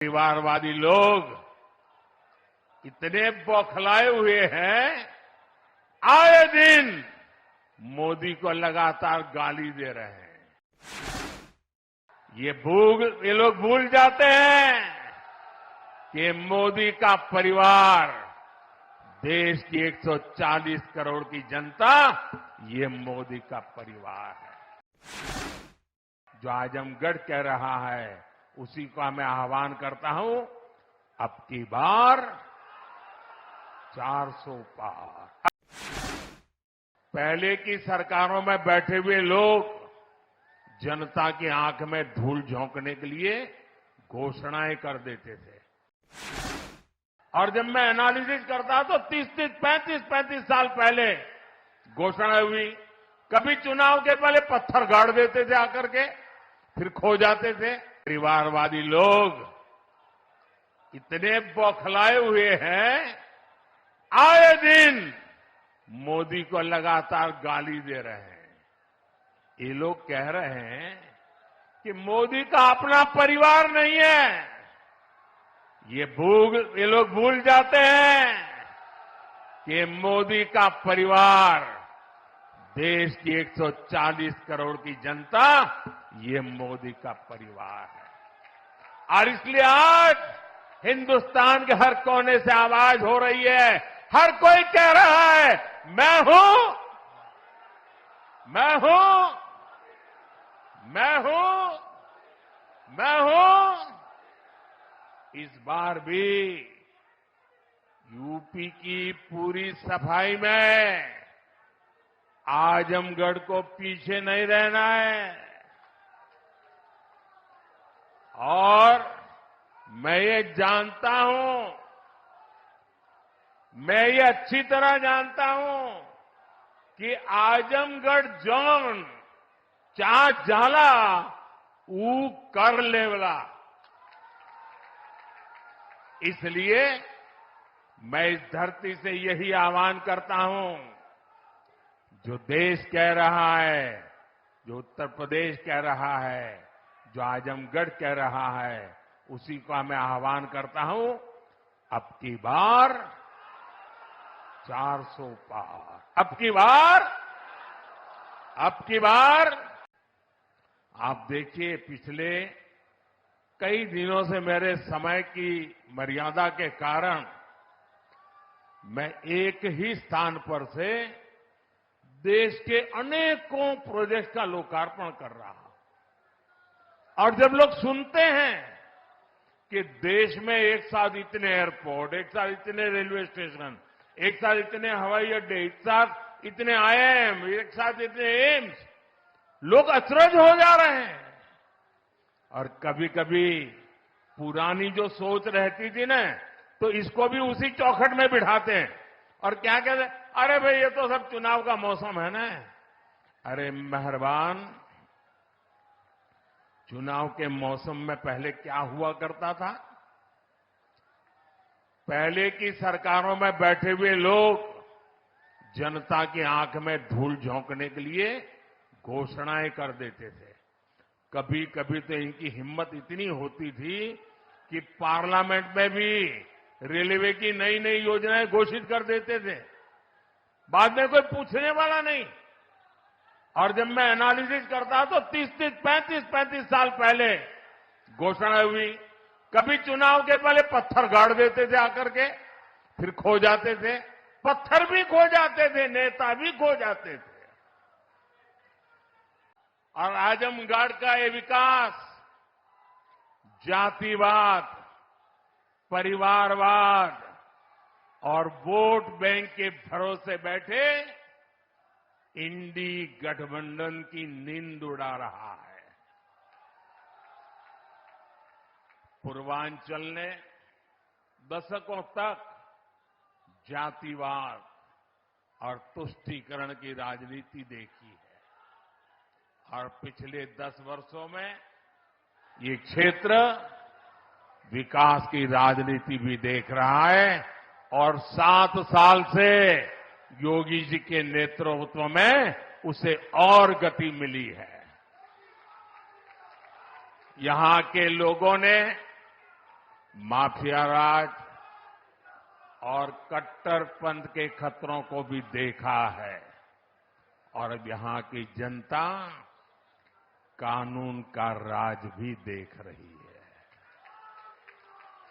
परिवारवादी लोग इतने बौखलाए हुए हैं, आए दिन मोदी को लगातार गाली दे रहे हैं। ये लोग भूल जाते हैं कि मोदी का परिवार, देश की 140 करोड़ की जनता, ये मोदी का परिवार है। जो आजमगढ़ कह रहा है, उसी का मैं आह्वान करता हूं, अब की बार 400 पार। पहले की सरकारों में बैठे हुए लोग जनता की आंख में धूल झोंकने के लिए घोषणाएं कर देते थे, और जब मैं एनालिसिस करता तो 35 साल पहले घोषणा हुई। कभी चुनाव के पहले पत्थर गाड़ देते थे आकर के, फिर खो जाते थे। परिवारवादी लोग इतने बौखलाए हुए हैं, आए दिन मोदी को लगातार गाली दे रहे हैं। ये लोग कह रहे हैं कि मोदी का अपना परिवार नहीं है। ये लोग भूल जाते हैं कि मोदी का परिवार, देश की 140 करोड़ की जनता, ये मोदी का परिवार है। और इसलिए आज हिंदुस्तान के हर कोने से आवाज हो रही है, हर कोई कह रहा है, मैं हूं, मैं हूं, मैं हूं, मैं हूं। इस बार भी यूपी की पूरी सफाई में आजमगढ़ को पीछे नहीं रहना है। और मैं ये जानता हूं, मैं ये अच्छी तरह जानता हूं कि आजमगढ़ जोन चा जाला ऊ कर लेवला। इसलिए मैं इस धरती से यही आह्वान करता हूं, जो देश कह रहा है, जो उत्तर प्रदेश कह रहा है, जो आजमगढ़ कह रहा है, उसी का मैं आह्वान करता हूं, अब की बार 400 पार। अब की बार आप देखिए, पिछले कई दिनों से मेरे समय की मर्यादा के कारण मैं एक ही स्थान पर से देश के अनेकों प्रोजेक्ट का लोकार्पण कर रहा हूं। और जब लोग सुनते हैं कि देश में एक साथ इतने एयरपोर्ट, एक साथ इतने रेलवे स्टेशन, एक साथ इतने हवाई अड्डे, एक साथ इतने आईआईएम, एक साथ इतने एम्स, लोग अचरज हो जा रहे हैं। और कभी कभी पुरानी जो सोच रहती थी ना, तो इसको भी उसी चौखट में बिठाते हैं और क्या कहते हैं, अरे भाई ये तो सब चुनाव का मौसम है ना। अरे मेहरबान, चुनाव के मौसम में पहले क्या हुआ करता था? पहले की सरकारों में बैठे हुए लोग जनता की आंख में धूल झोंकने के लिए घोषणाएं कर देते थे। कभी कभी तो इनकी हिम्मत इतनी होती थी कि पार्लियामेंट में भी रेलवे की नई नई योजनाएं घोषित कर देते थे, बाद में कोई पूछने वाला नहीं। और जब मैं एनालिसिस करता तो 35 साल पहले घोषणा हुई। कभी चुनाव के पहले पत्थर गाड़ देते थे आकर के, फिर खो जाते थे। पत्थर भी खो जाते थे, नेता भी खो जाते थे। और आजमगढ़ का ये विकास जातिवाद, परिवारवाद और वोट बैंक के भरोसे बैठे इंडी गठबंधन की नींद उड़ा रहा है। पूर्वांचल ने दशकों तक जातिवाद और तुष्टीकरण की राजनीति देखी है, और पिछले 10 वर्षों में ये क्षेत्र विकास की राजनीति भी देख रहा है। और 7 साल से योगी जी के नेतृत्व में उसे और गति मिली है। यहां के लोगों ने माफिया राज और कट्टरपंथ के खतरों को भी देखा है और अब यहां की जनता कानून का राज भी देख रही है।